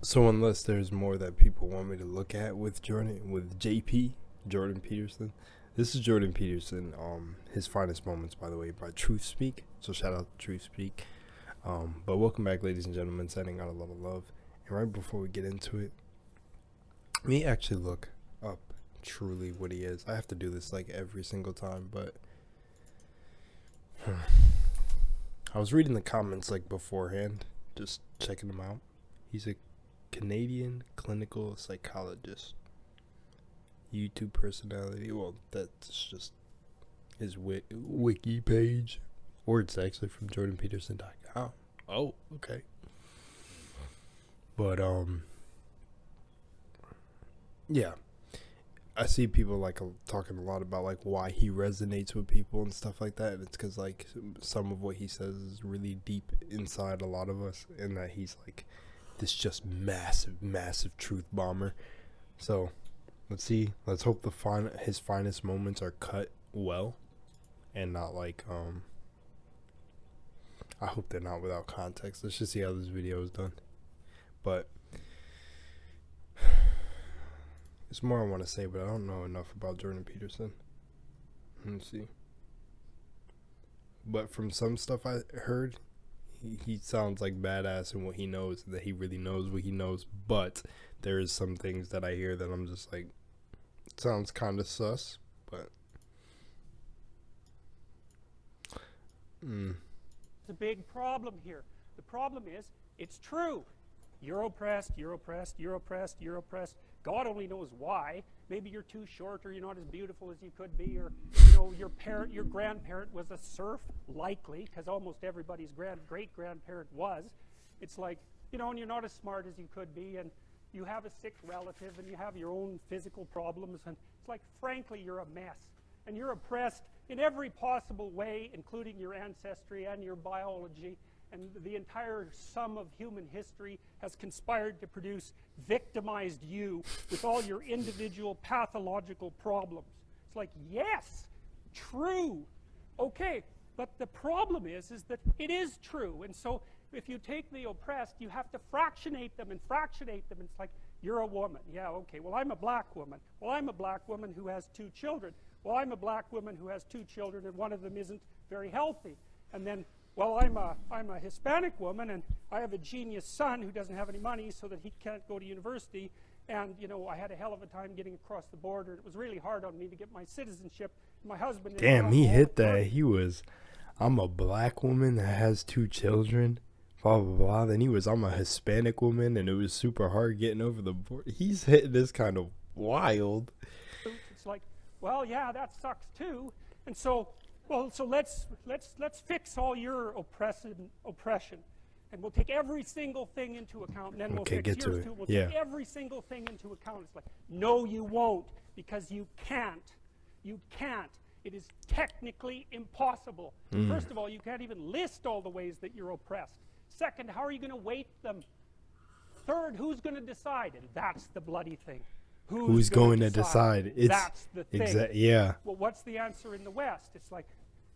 So unless there's more that people want me to look at with Jordan Peterson. This is Jordan Peterson. His finest moments, by the way, by Truth Speak. So shout out to Truth Speak. But welcome back, ladies and gentlemen. Sending out a lot of love. And right before we get into it, let me actually look up truly what he is. I have to do this like every single time, but I was reading the comments like beforehand, just checking them out. He's a Canadian clinical psychologist, YouTube personality. Well, that's just his wiki page, or it's actually from jordanpeterson.com. Oh, okay. But yeah, I see people like talking a lot about like why he resonates with people and stuff like that, and it's because like some of what he says is really deep inside a lot of us, and that he's like this just massive truth bomber. So let's see. Let's hope his finest moments are cut well, and not like I hope they're not without context. Let's just see how this video is done. But there's more I want to say, but I don't know enough about Jordan Peterson. Let me see. But from some stuff I heard, he sounds like badass in what he knows, that he really knows what he knows. But there is some things that I hear that I'm just like, sounds kind of sus. But It's a big problem here. The problem is, it's true. You're oppressed, you're oppressed, you're oppressed, you're oppressed. God only knows why. Maybe you're too short, or you're not as beautiful as you could be, or your grandparent was a serf, likely, because almost everybody's great-grandparent was. It's like, and you're not as smart as you could be, and you have a sick relative, and you have your own physical problems, and it's like, frankly, you're a mess. And you're oppressed in every possible way, including your ancestry and your biology. And the entire sum of human history has conspired to produce victimized you with all your individual pathological problems. It's like, yes, true. Okay, but the problem is that it is true. And so if you take the oppressed, you have to fractionate them. And it's like, you're a woman. Yeah, okay, well, I'm a black woman. Well, I'm a black woman who has 2 children. Well, I'm a black woman who has 2 children, and one of them isn't very healthy. And then, well, I'm a Hispanic woman, and I have a genius son who doesn't have any money, so that he can't go to university. And I had a hell of a time getting across the border. It was really hard on me to get my citizenship. My husband. Damn, he hit that. I'm a black woman that has 2 children. Blah blah blah. Then I'm a Hispanic woman, and it was super hard getting over the border. He's hitting this kind of wild. It's like, well, yeah, that sucks too. And so. Well, so let's fix all your oppression, and we'll take every single thing into account, and then we'll fix yours too. We'll take every single thing into account. It's like, no, you won't, because you can't. You can't. It is technically impossible. First of all, you can't even list all the ways that you're oppressed. Second, how are you going to weight them? Third, who's going to decide? And that's the bloody thing. Who's going to decide? That's the thing. Yeah. Well, what's the answer in the West? It's like,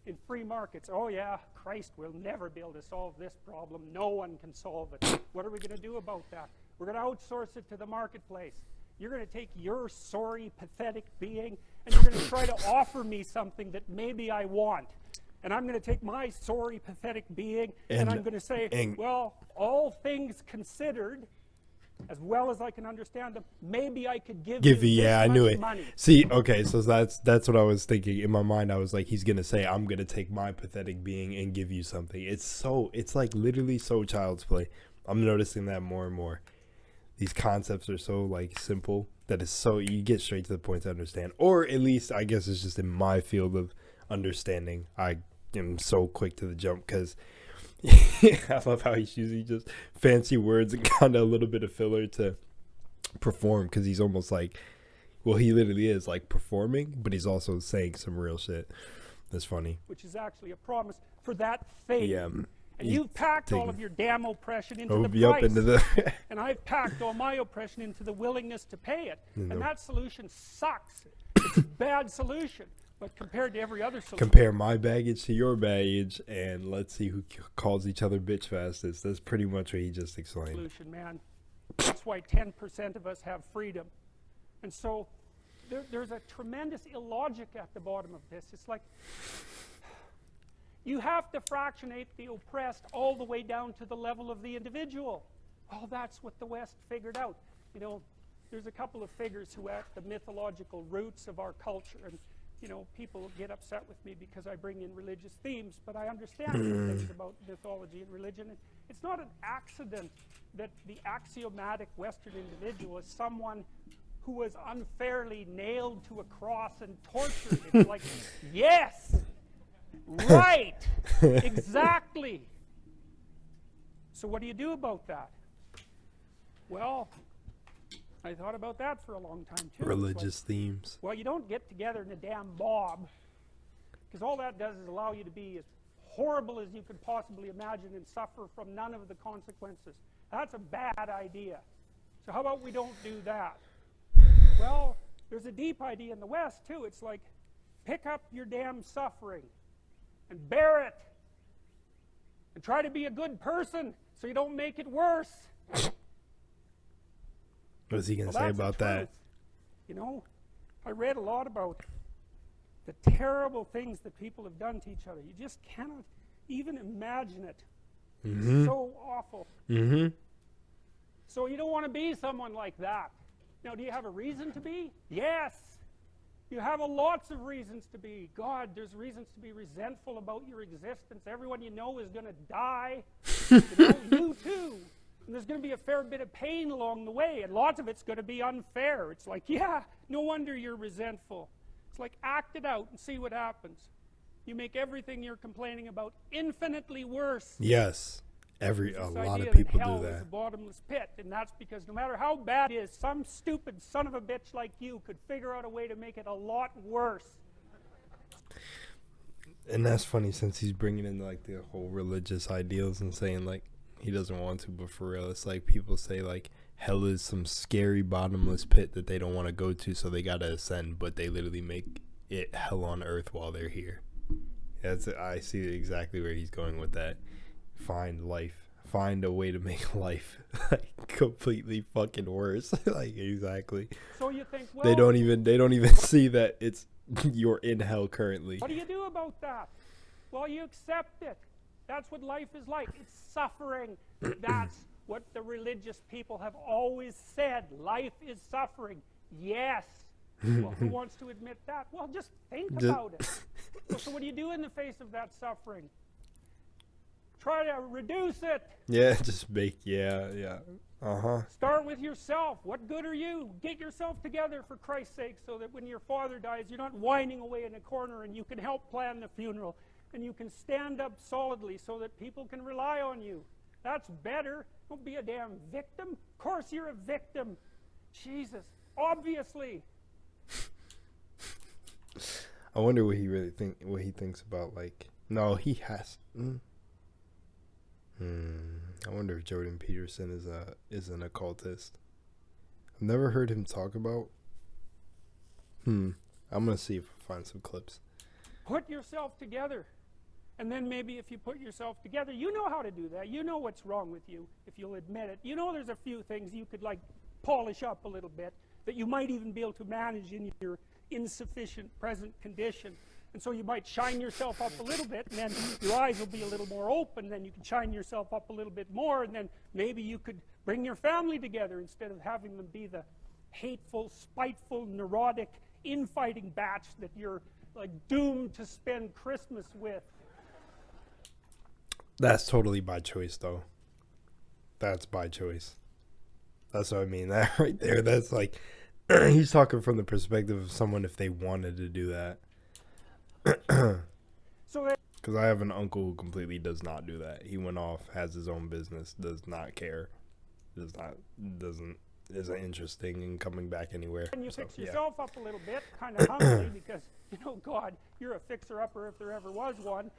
in free markets, oh yeah, Christ, we'll never be able to solve this problem. No one can solve it. What are we going to do about that? We're going to outsource it to the marketplace. You're going to take your sorry, pathetic being, and you're going to try to offer me something that maybe I want. And I'm going to take my sorry, pathetic being, and I'm going to say, well, all things considered, as well as I can understand them, maybe I could give you yeah, I knew it. Money. See, okay, so that's what I was thinking. In my mind, I was like, he's gonna say, I'm gonna take my pathetic being and give you something. It's like literally so child's play. I'm noticing that more and more. These concepts are so like simple that it's so you get straight to the point to understand. Or at least I guess it's just in my field of understanding. I am so quick to the jump because I love how he's using just fancy words and kind of a little bit of filler to perform, because he's almost like, well, he literally is like performing, but he's also saying some real shit. That's funny. Which is actually a promise for that fate. Yeah. And you've packed all of your damn oppression into the price. And I've packed all my oppression into the willingness to pay it. And that solution sucks. It's a bad solution. But compared to every other solution. Compare my baggage to your baggage, and let's see who calls each other bitch fastest. That's pretty much what he just explained. Solution, man. That's why 10% of us have freedom. And so there's a tremendous illogic at the bottom of this. It's like you have to fractionate the oppressed all the way down to the level of the individual. Oh, that's what the West figured out. You know, there's a couple of figures who are at the mythological roots of our culture, and you know, people get upset with me because I bring in religious themes, but I understand some things about mythology and religion. It's not an accident that the axiomatic Western individual is someone who was unfairly nailed to a cross and tortured. It's like, yes, right, exactly. So what do you do about that? Well, I thought about that for a long time too. Religious themes. Well, you don't get together in a damn mob, because all that does is allow you to be as horrible as you could possibly imagine and suffer from none of the consequences. That's a bad idea. So how about we don't do that? Well, there's a deep idea in the West too. It's like, pick up your damn suffering and bear it and try to be a good person so you don't make it worse. What's he going to say about that? You know, I read a lot about the terrible things that people have done to each other. You just cannot even imagine it. It's so awful. So you don't want to be someone like that. Now, do you have a reason to be? Yes. You have lots of reasons to be. God, there's reasons to be resentful about your existence. Everyone you know is going to die. You too. And there's going to be a fair bit of pain along the way, and lots of it's going to be unfair. It's like, yeah, no wonder you're resentful. It's like, act it out and see what happens. You make everything you're complaining about infinitely worse. Yes. A lot of people do that. Hell is a bottomless pit, and that's because no matter how bad it is, some stupid son of a bitch like you could figure out a way to make it a lot worse. And that's funny, since he's bringing in like the whole religious ideals and saying like he doesn't want to, but for real, it's like people say like hell is some scary bottomless pit that they don't want to go to, so they gotta ascend, but they literally make it hell on earth while they're here. I see exactly where he's going with that. Find a way to make life like completely fucking worse. Like, exactly. So you think, well, they don't even see that it's you're in hell currently. What do you do about that? Well, you accept it. That's what life is like. It's suffering. That's what the religious people have always said. Life is suffering. Yes. Well, who wants to admit that? Well, just think about it. Well, so what do you do in the face of that suffering? Try to reduce it. Yeah, just Start with yourself. What good are you? Get yourself together, for Christ's sake, so that when your father dies, you're not whining away in a corner, and you can help plan the funeral, and you can stand up solidly so that people can rely on you. That's better. Don't be a damn victim. Of course you're a victim. Jesus, obviously. I wonder what he thinks about, like, no, he has. I wonder if Jordan Peterson is an occultist. I've never heard him talk about. I'm gonna see if I find some clips. Put yourself together, and then maybe if you put yourself together, you know how to do that. You know what's wrong with you, if you'll admit it. You know there's a few things you could like polish up a little bit, that you might even be able to manage in your insufficient present condition. And so you might shine yourself up a little bit, and then your eyes will be a little more open, then you can shine yourself up a little bit more, and then maybe you could bring your family together instead of having them be the hateful, spiteful, neurotic, infighting batch that you're like doomed to spend Christmas with. That's totally by choice, though. That's by choice. That's what I mean. That right there, that's like, he's talking from the perspective of someone if they wanted to do that. Because I have an uncle who completely does not do that. He went off, has his own business, does not care, isn't interesting in coming back anywhere. And you fix yourself up a little bit, kind of humbly, because you know, God, you're a fixer-upper if there ever was one.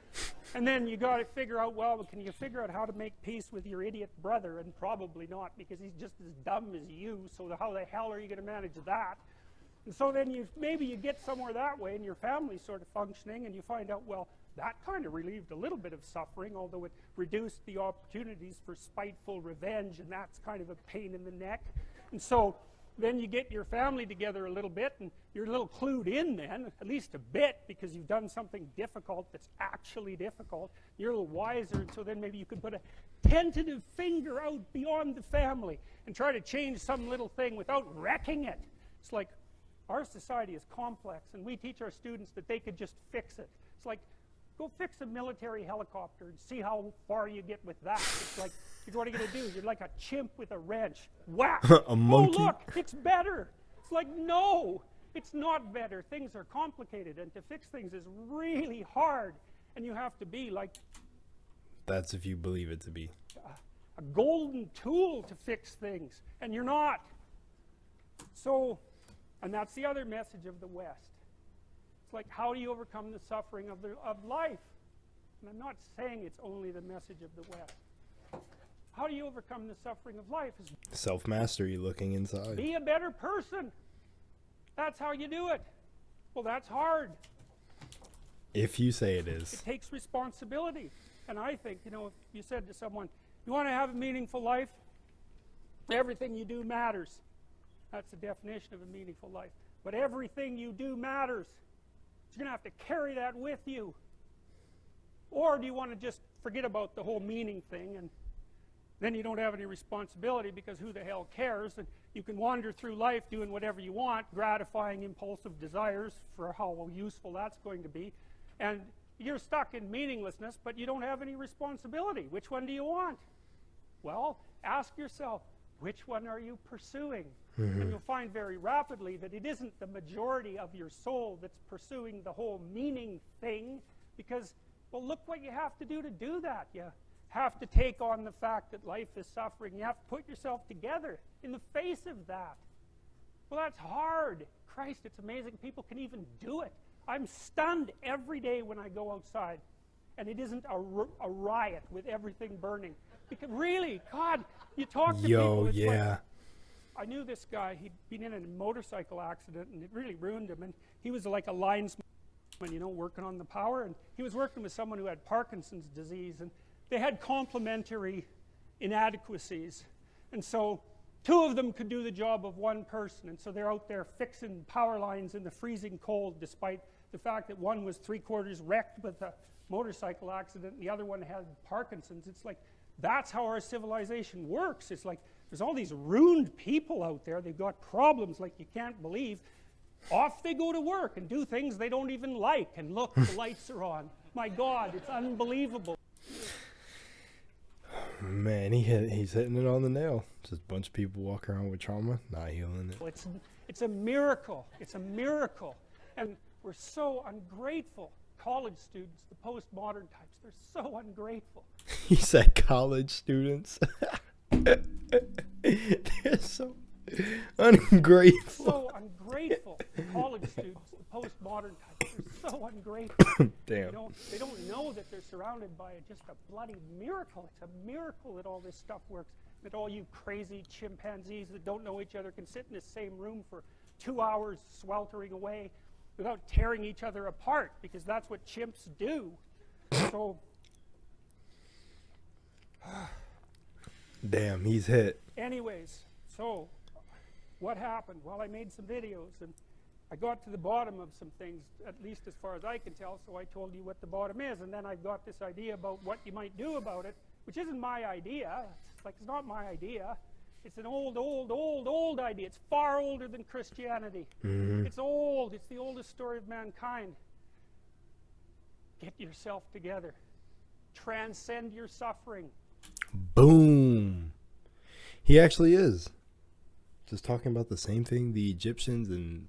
And then you got to figure out, well, can you figure out how to make peace with your idiot brother? And probably not, because he's just as dumb as you. So how the hell are you going to manage that? And so then maybe you get somewhere that way, and your family's sort of functioning, and you find out, well, that kind of relieved a little bit of suffering, although it reduced the opportunities for spiteful revenge, and that's kind of a pain in the neck. And so then you get your family together a little bit, and you're a little clued in then, at least a bit, because you've done something difficult that's actually difficult. You're a little wiser, and so then maybe you could put a tentative finger out beyond the family and try to change some little thing without wrecking it. It's like, our society is complex, and we teach our students that they could just fix it. It's like, go fix a military helicopter and see how far you get with that. It's like, what are you going to do? You're like a chimp with a wrench. Whack! A monkey. Oh, look, it's better. It's like, no, it's not better. Things are complicated, and to fix things is really hard. And you have to be like... That's if you believe it to be. A golden tool to fix things, and you're not. So, and that's the other message of the West. It's like, how do you overcome the suffering of life? And I'm not saying it's only the message of the West. How do you overcome the suffering of life? Is self-mastery, looking inside. be a better person. That's how you do it. Well, that's hard. If you say it is. It takes responsibility. And I think, you know, if you said to someone, you want to have a meaningful life? Everything you do matters. That's the definition of a meaningful life. But everything you do matters. You're going to have to carry that with you. Or do you want to just forget about the whole meaning thing, and then you don't have any responsibility, because who the hell cares? And you can wander through life doing whatever you want, gratifying impulsive desires for how useful that's going to be. And you're stuck in meaninglessness, but you don't have any responsibility. Which one do you want? Well, ask yourself, which one are you pursuing? And you'll find very rapidly that it isn't the majority of your soul that's pursuing the whole meaning thing, because, well, look what you have to do that. You have to take on the fact that life is suffering. You have to put yourself together in the face of that. Well, that's hard. Christ, it's amazing people can even do it. I'm stunned every day when I go outside, and it isn't a riot with everything burning. Because really, God, you talk to people. It's like, I knew this guy. He'd been in a motorcycle accident, and it really ruined him. And he was like a linesman, you know, working on the power. And he was working with someone who had Parkinson's disease, and they had complementary inadequacies. And so two of them could do the job of one person. And so they're out there fixing power lines in the freezing cold, despite the fact that one was 3/4 wrecked with a motorcycle accident and the other one had Parkinson's. It's like, that's how our civilization works. It's like, there's all these ruined people out there. They've got problems like you can't believe. Off they go to work and do things they don't even like. And look, the lights are on. My God, it's unbelievable. Man, he's hitting it on the nail. Just a bunch of people walk around with trauma, not healing it. It's a miracle. It's a miracle. And we're so ungrateful. College students, the postmodern types, they're so ungrateful. He said college students. They're so ungrateful. So ungrateful. The college students, the postmodern types, they're so ungrateful. Damn. You know, they don't know that they're surrounded by just a bloody miracle. It's a miracle that all this stuff works. That all you crazy chimpanzees that don't know each other can sit in the same room for 2 hours sweltering away without tearing each other apart, because that's what chimps do. So, damn, he's hit. anyways, so what happened? Well, I made some videos, and I got to the bottom of some things, at least as far as I can tell, so I told you what the bottom is, and then I got this idea about what you might do about it, which isn't my idea. It's not my idea. It's an old idea. It's far older than Christianity. It's old. It's the oldest story of mankind. Get yourself together. Transcend your suffering. Boom. He actually is. Just talking about the same thing the Egyptians and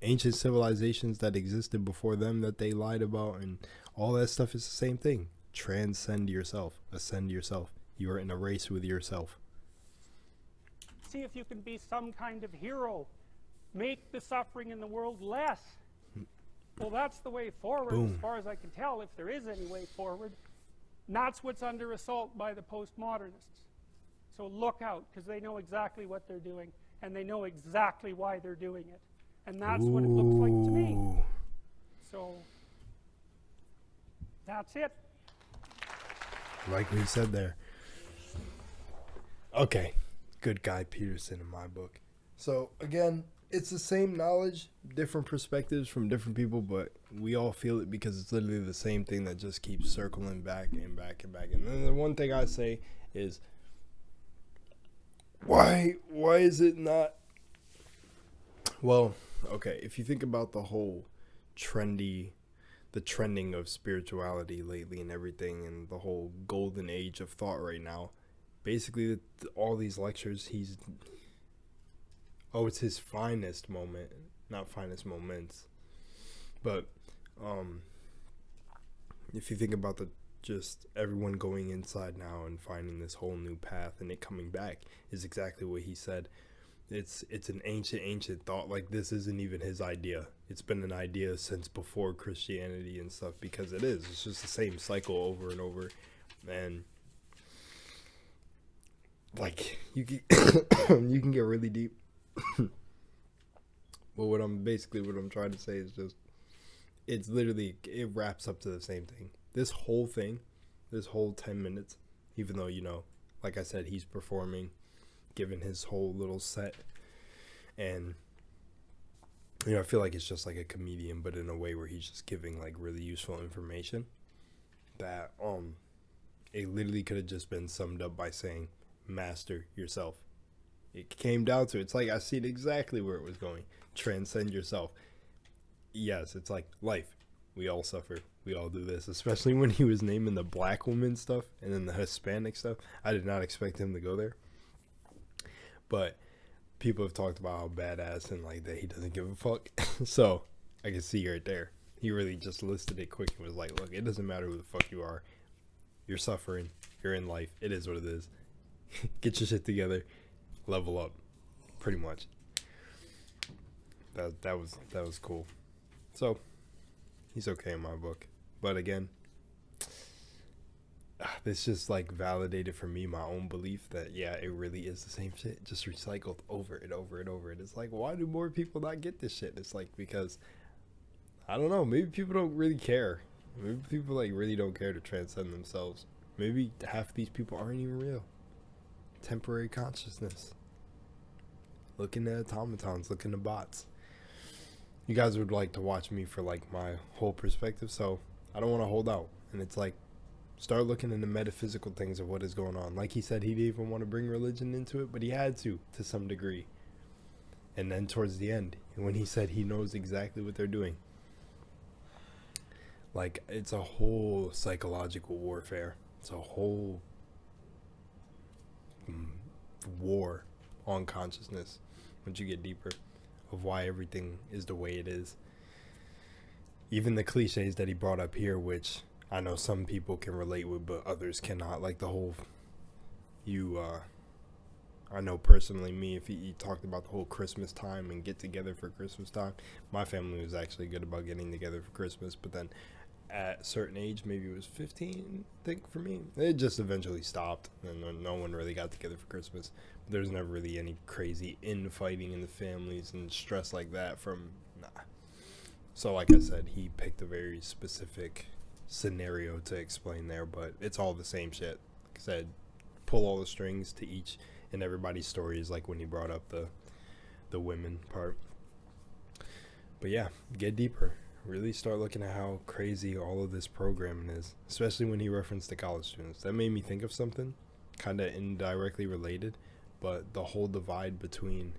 ancient civilizations that existed before them that they lied about, and all that stuff is the same thing. Transcend yourself. Ascend yourself. You are in a race with yourself. See if you can be some kind of hero. Make the suffering in the world less. Well, that's the way forward, as far as I can tell, if there is any way forward. And that's what's under assault by the postmodernists. So look out, because they know exactly what they're doing, and they know exactly why they're doing it. And that's what it looks like to me. So, That's it. Like we said there. Okay, good guy Peterson in my book. So again, it's the same knowledge, different perspectives from different people, but we all feel it because it's literally the same thing that just keeps circling back and back and back. And then the one thing I say is, why is it not? Well, okay, if you think about the whole the trending of spirituality lately and everything, and the whole golden age of thought right now, basically all these lectures, it's his finest moment, not finest moments, but if you think about just everyone going inside now and finding this whole new path and it coming back, is exactly what he said. It's an ancient thought. Like, this isn't even his idea. It's been an idea since before Christianity and stuff, because it's just the same cycle over and over. And like, you can get really deep. But what I'm trying to say is just, it's literally, it wraps up to the same thing. This whole 10 minutes, even though, like I said, he's performing, giving his whole little set, and I feel like it's just like a comedian, but in a way where he's just giving like really useful information that it literally could have just been summed up by saying, master yourself. It came down to, it's like, I seen exactly where it was going. Transcend yourself. Yes, it's like life. We all suffer. We all do this, especially when he was naming the black woman stuff and then the Hispanic stuff. I did not expect him to go there. But people have talked about how badass and like that he doesn't give a fuck. So I can see right there. He really just listed it quick and was like, look, it doesn't matter who the fuck you are. You're suffering. You're in life. It is what it is. Get your shit together. Level up. Pretty much. That was cool. So he's okay in my book. But again, this just like validated for me my own belief that it really is the same shit, just recycled over and over and over. And it's like, why do more people not get this shit? It's like, because I don't know, maybe people don't really care. Maybe people like really don't care to transcend themselves. Maybe half these people aren't even real. Temporary consciousness. Looking at automatons, looking at bots. You guys would like to watch me for like my whole perspective, so I don't want to hold out. And it's like, start looking into metaphysical things of what is going on. Like he said, he didn't even want to bring religion into it, but he had to some degree. And then towards the end, when he said he knows exactly what they're doing, like, it's a whole psychological warfare. It's a whole war on consciousness once you get deeper, of why everything is the way it is. Even the cliches that he brought up here, which I know some people can relate with, but others cannot. Like the whole, I know personally me, if he talked about the whole Christmas time and get together for Christmas time, my family was actually good about getting together for Christmas, but then at a certain age, maybe it was 15, I think, for me, it just eventually stopped, and no one really got together for Christmas. But there was never really any crazy infighting in the families and stress like that So like I said, he picked a very specific scenario to explain there, but it's all the same shit. Like I said, pull all the strings to each and everybody's stories, like when he brought up the women part. But yeah, get deeper. Really start looking at how crazy all of this programming is, especially when he referenced the college students. That made me think of something kind of indirectly related, but the whole divide between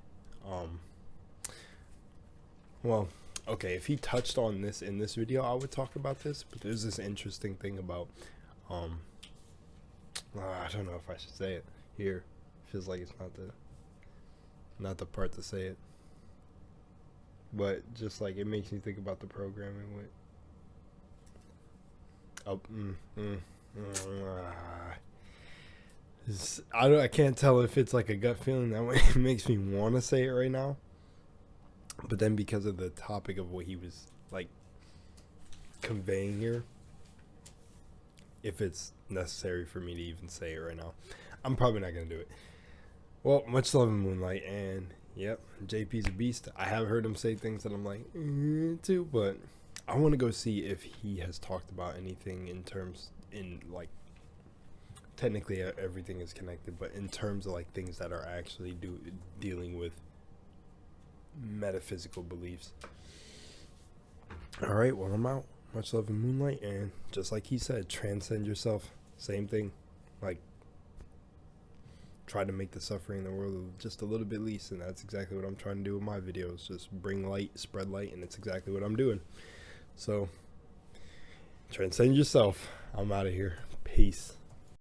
if he touched on this in this video, I would talk about this, but there's this interesting thing about I don't know if I should say it here. Feels like it's not the part to say it. But just like, it makes me think about the programming with I can't tell if it's like a gut feeling that way. It makes me want to say it right now, but then because of the topic of what he was like conveying here, if it's necessary for me to even say it right now, I'm probably not gonna do it. Well, much love in Moonlight, and yep, JP's a beast. I have heard him say things that I'm like, too, but I want to go see if he has talked about anything in terms in like technically everything is connected, but in terms of like things that are actually dealing with metaphysical beliefs. All right, well, I'm out. Much love and moonlight, and just like he said, transcend yourself. Same thing. Like, try to make the suffering in the world just a little bit least, and that's exactly what I'm trying to do with my videos. Just bring light, spread light, and it's exactly what I'm doing. So, transcend yourself. I'm out of here. Peace.